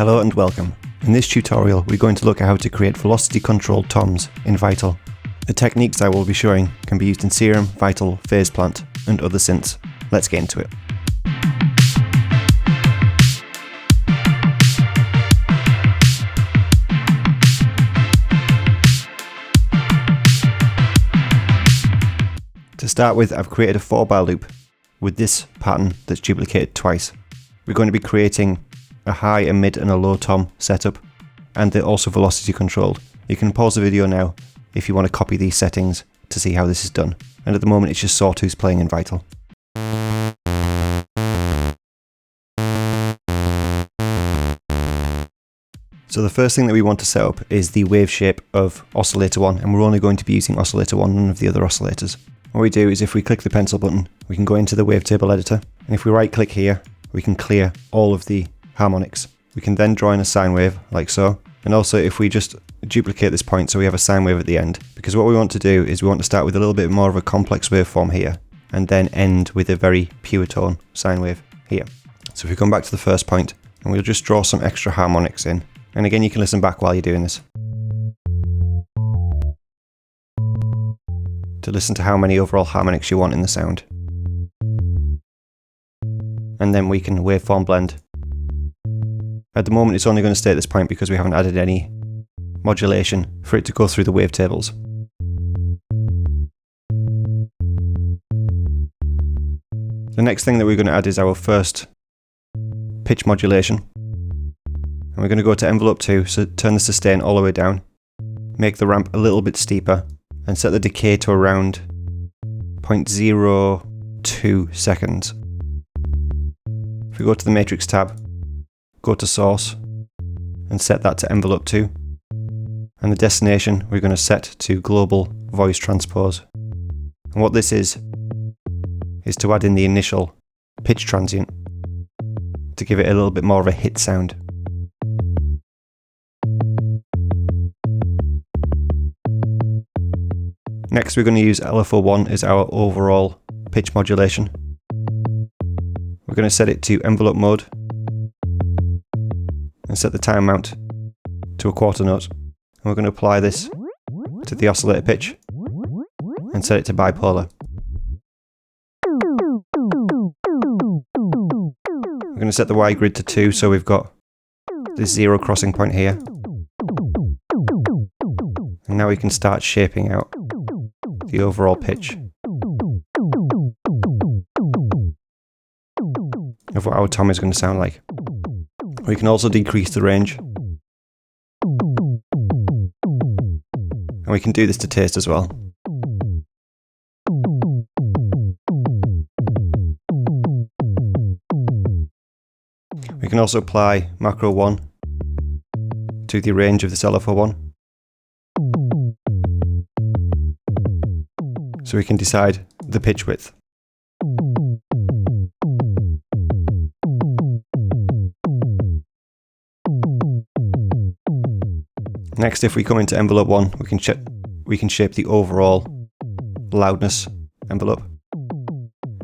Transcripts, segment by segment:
Hello and welcome. In this tutorial we're going to look at how to create velocity controlled toms in Vital. The techniques I will be showing can be used in Serum, Vital, Phaseplant and other synths. Let's get into it. To start with, I've created a 4-bar loop with this pattern that's duplicated twice. We're going to be creating a high, a mid and a low tom setup, and they're also velocity controlled. You can pause the video now if you want to copy these settings to see how this is done. And at the moment it's just Sawtooth playing in Vital. So the first thing that we want to set up is the wave shape of oscillator 1, and we're only going to be using oscillator 1, none of the other oscillators. What we do is if we click the pencil button, we can go into the wavetable editor, and if we right click here, we can clear all of the harmonics. We can then draw in a sine wave, like so, and also if we just duplicate this point so we have a sine wave at the end, because what we want to do is we want to start with a little bit more of a complex waveform here, and then end with a very pure tone sine wave here. So if we come back to the first point, and we'll just draw some extra harmonics in, and again you can listen back while you're doing this, to listen to how many overall harmonics you want in the sound. And then we can waveform blend. At the moment it's only going to stay at this point because we haven't added any modulation for it to go through the wavetables. The next thing that we're going to add is our first pitch modulation. And we're going to go to envelope 2, so turn the sustain all the way down, make the ramp a little bit steeper, and set the decay to around 0.02 seconds. If we go to the matrix tab, go to source, and set that to envelope 2. And the destination we're going to set to global voice transpose. And what this is to add in the initial pitch transient to give it a little bit more of a hit sound. Next we're going to use LFO1 as our overall pitch modulation. We're going to set it to envelope mode and set the time amount to a quarter note. And we're going to apply this to the oscillator pitch and set it to bipolar. We're going to set the Y grid to 2, so we've got this 0 crossing point here. And now we can start shaping out the overall pitch of what our tom is going to sound like. We can also decrease the range, and we can do this to taste as well. We can also apply macro 1 to the range of this LFO1, so we can decide the pitch width. Next, if we come into envelope 1, we can shape the overall loudness envelope.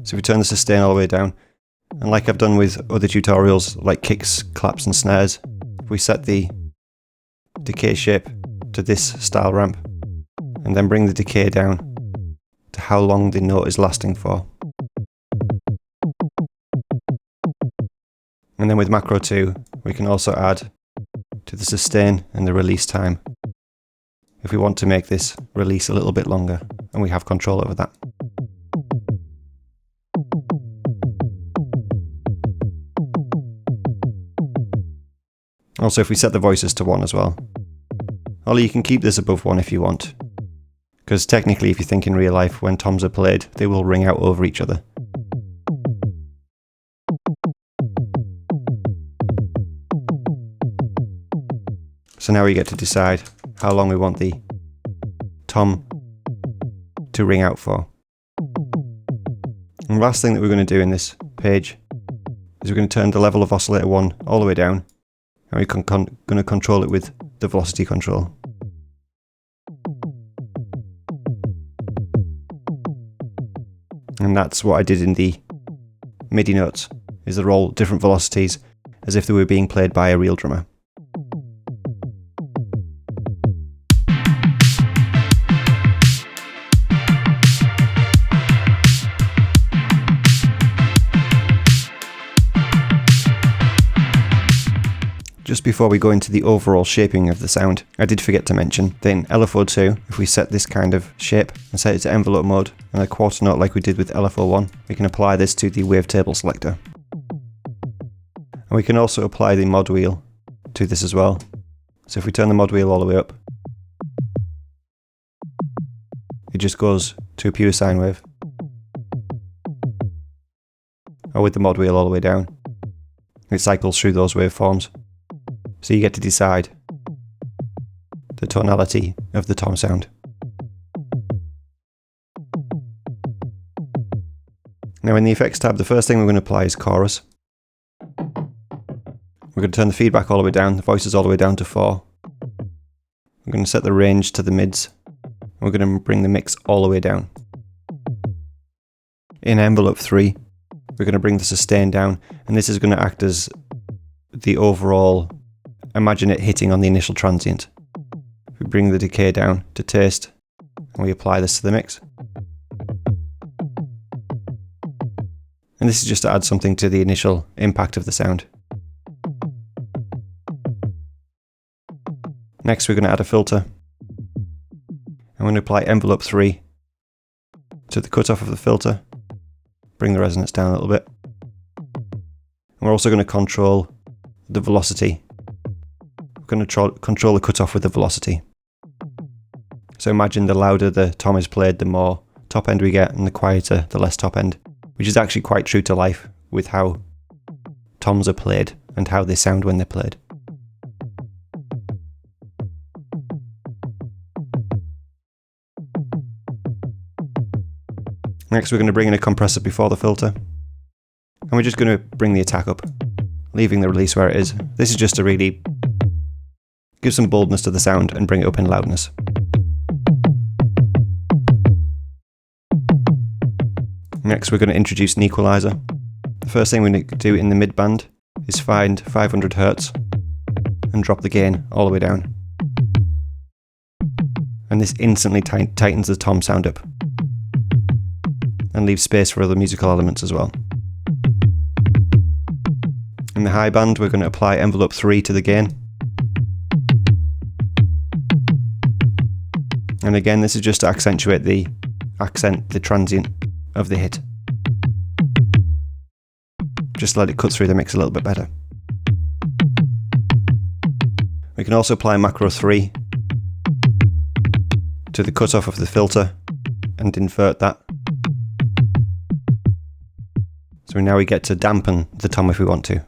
So if we turn the sustain all the way down, and like I've done with other tutorials like kicks, claps and snares, we set the decay shape to this style ramp, and then bring the decay down to how long the note is lasting for. And then with macro 2, we can also add to the sustain and the release time if we want to make this release a little bit longer, and we have control over that. Also, if we set the voices to 1 as well, although you can keep this above 1 if you want, because technically if you think in real life, when toms are played they will ring out over each other. So now we get to decide how long we want the tom to ring out for. And the last thing that we're going to do in this page is we're going to turn the level of oscillator 1 all the way down, and we're going to control it with the velocity control. And that's what I did in the MIDI notes, is they're all different velocities, as if they were being played by a real drummer. Just before we go into the overall shaping of the sound, I did forget to mention that in LFO2, if we set this kind of shape and set it to envelope mode and a quarter note like we did with LFO1, we can apply this to the wavetable selector. And we can also apply the mod wheel to this as well. So if we turn the mod wheel all the way up, it just goes to a pure sine wave. Or with the mod wheel all the way down, it cycles through those waveforms. So you get to decide the tonality of the tom sound. Now in the effects tab, the first thing we're going to apply is chorus. We're going to turn the feedback all the way down, the voices all the way down to 4. We're going to set the range to the mids. And we're going to bring the mix all the way down. In envelope 3, we're going to bring the sustain down, and this is going to act as the overall. Imagine it hitting on the initial transient. We bring the decay down to taste, and we apply this to the mix. And this is just to add something to the initial impact of the sound. Next we're going to add a filter. I'm going to apply envelope 3 to the cutoff of the filter, bring the resonance down a little bit. And we're also going to control the velocity. Going to control the cutoff with the velocity. So imagine the louder the tom is played, the more top end we get, and the quieter, the less top end, which is actually quite true to life with how toms are played and how they sound when they're played. Next we're going to bring in a compressor before the filter, and we're just going to bring the attack up, leaving the release where it is. This is just to really give some boldness to the sound and bring it up in loudness. Next we're going to introduce an equalizer. The first thing we need to do in the mid band is find 500 Hz and drop the gain all the way down. And this instantly tightens the tom sound up and leaves space for other musical elements as well. In the high band we're going to apply envelope 3 to the gain. And again, this is just to accentuate the transient of the hit. Just let it cut through the mix a little bit better. We can also apply macro 3 to the cutoff of the filter and invert that. So now we get to dampen the tom if we want to.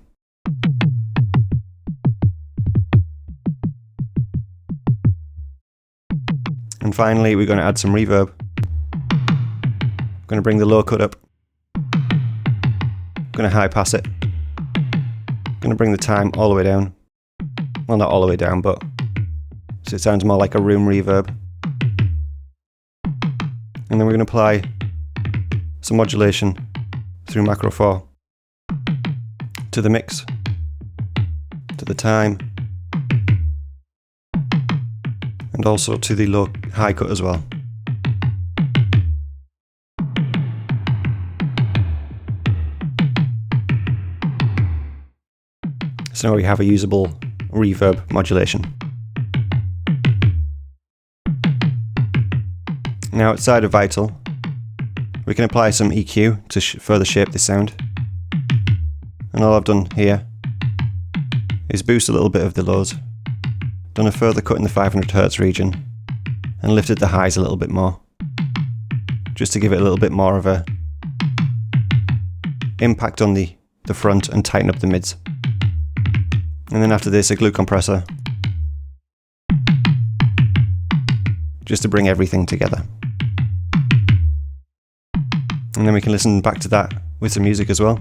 And finally, we're going to add some reverb. We're going to bring the low cut up. We're going to high pass it. We're going to bring the time all the way down. Well, not all the way down, but so it sounds more like a room reverb. And then we're going to apply some modulation through macro 4 to the mix, to the time, and also to the low high cut as well. So now we have a usable reverb modulation. Now outside of Vital, we can apply some EQ to further shape the sound. And all I've done here is boost a little bit of the lows, done a further cut in the 500 Hz region, and lifted the highs a little bit more, just to give it a little bit more of a impact on the front and tighten up the mids. And then after this, a glue compressor, just to bring everything together. And then we can listen back to that with some music as well.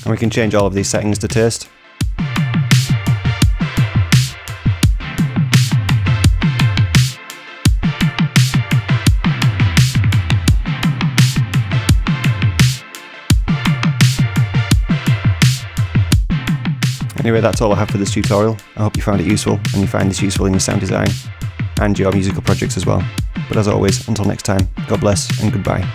And we can change all of these settings to taste. Anyway, that's all I have for this tutorial. I hope you found it useful and you find this useful in your sound design and your musical projects as well. But as always, until next time, God bless and goodbye.